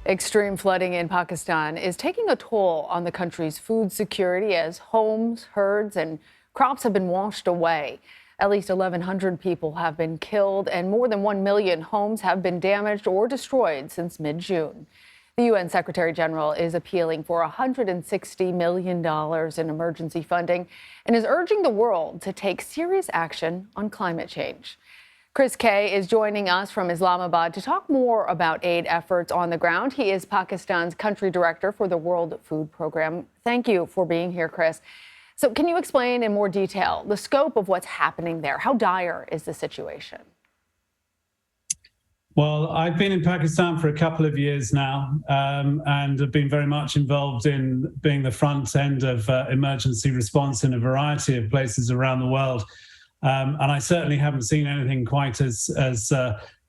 Extreme flooding in Pakistan is taking a toll on the country's food security as homes, herds, and crops have been washed away. At least 1,100 people have been killed and more than 1 million homes have been damaged or destroyed since mid-June. The UN Secretary General is appealing for $160 million in emergency funding and is urging the world to take serious action on climate change. Kaye is joining us from Islamabad to talk more about aid efforts on the ground. He is Pakistan's country director for the World Food Program. Thank you for being here, Chris. So can you explain in more detail the scope of what's happening there? How dire is the situation? Well, I've been in Pakistan for a couple of years now and have been very much involved in being the front end of emergency response in a variety of places around the world. And I certainly haven't seen anything quite as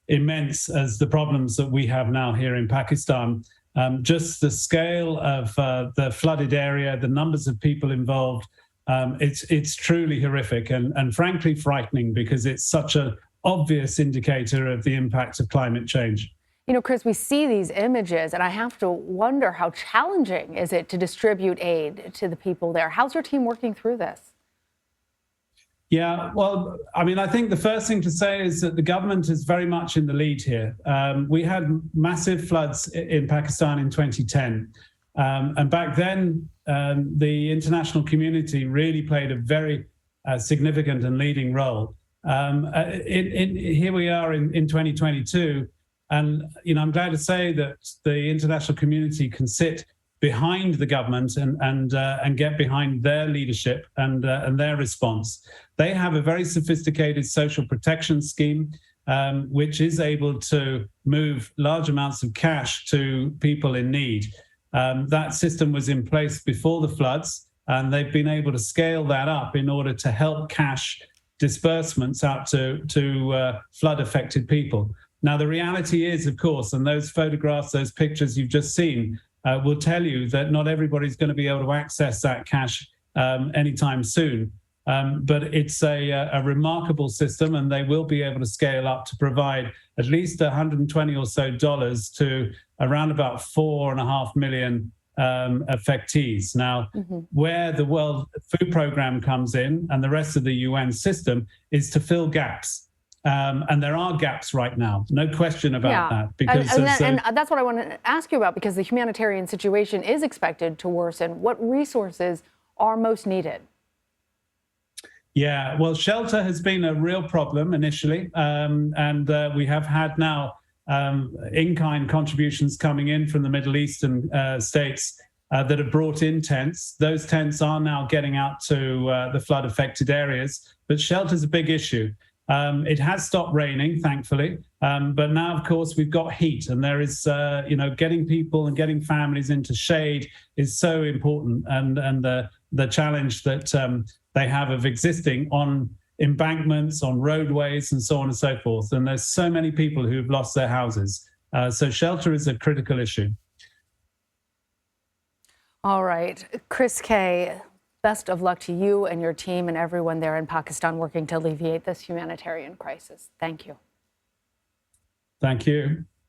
immense as the problems that we have now here in Pakistan. Just the scale of the flooded area, the numbers of people involved, it's truly horrific and frankly frightening because it's such an obvious indicator of the impact of climate change. You know, Chris, we see these images and I have to wonder how challenging is it to distribute aid to the people there? How's your team working through this? Yeah, well, I mean, I think the first thing to say is that the government is very much in the lead here. We had massive floods in Pakistan in 2010. And back then, the international community really played a very significant and leading role. Here we are in 2022. And, you know, I'm glad to say that the international community can sit behind the government and get behind their leadership and their response. They have a very sophisticated social protection scheme, which is able to move large amounts of cash to people in need. That system was in place before the floods, and they've been able to scale that up in order to help cash disbursements out to flood-affected people. Now, the reality is, of course, and those photographs, those pictures you've just seen, will tell you that not everybody's going to be able to access that cash anytime soon. But it's a remarkable system, and they will be able to scale up to provide at least $120 or so to around about 4.5 million affectees. Now, where the World Food Program comes in and the rest of the UN system is to fill gaps. And there are gaps right now, no question about that. Because and that's what I want to ask you about, because the humanitarian situation is expected to worsen. What resources are most needed? Yeah, well, shelter has been a real problem initially, and we have had now in-kind contributions coming in from the Middle Eastern states that have brought in tents. Those tents are now getting out to the flood-affected areas, but shelter's a big issue. It has stopped raining, thankfully, but now, of course, we've got heat, and there is, getting people and getting families into shade is so important, and the challenge that they have of existing on embankments, on roadways, and so on and so forth. And there's so many people who've lost their houses. So shelter is a critical issue. All right. Kaye, best of luck to you and your team and everyone there in Pakistan working to alleviate this humanitarian crisis. Thank you. Thank you.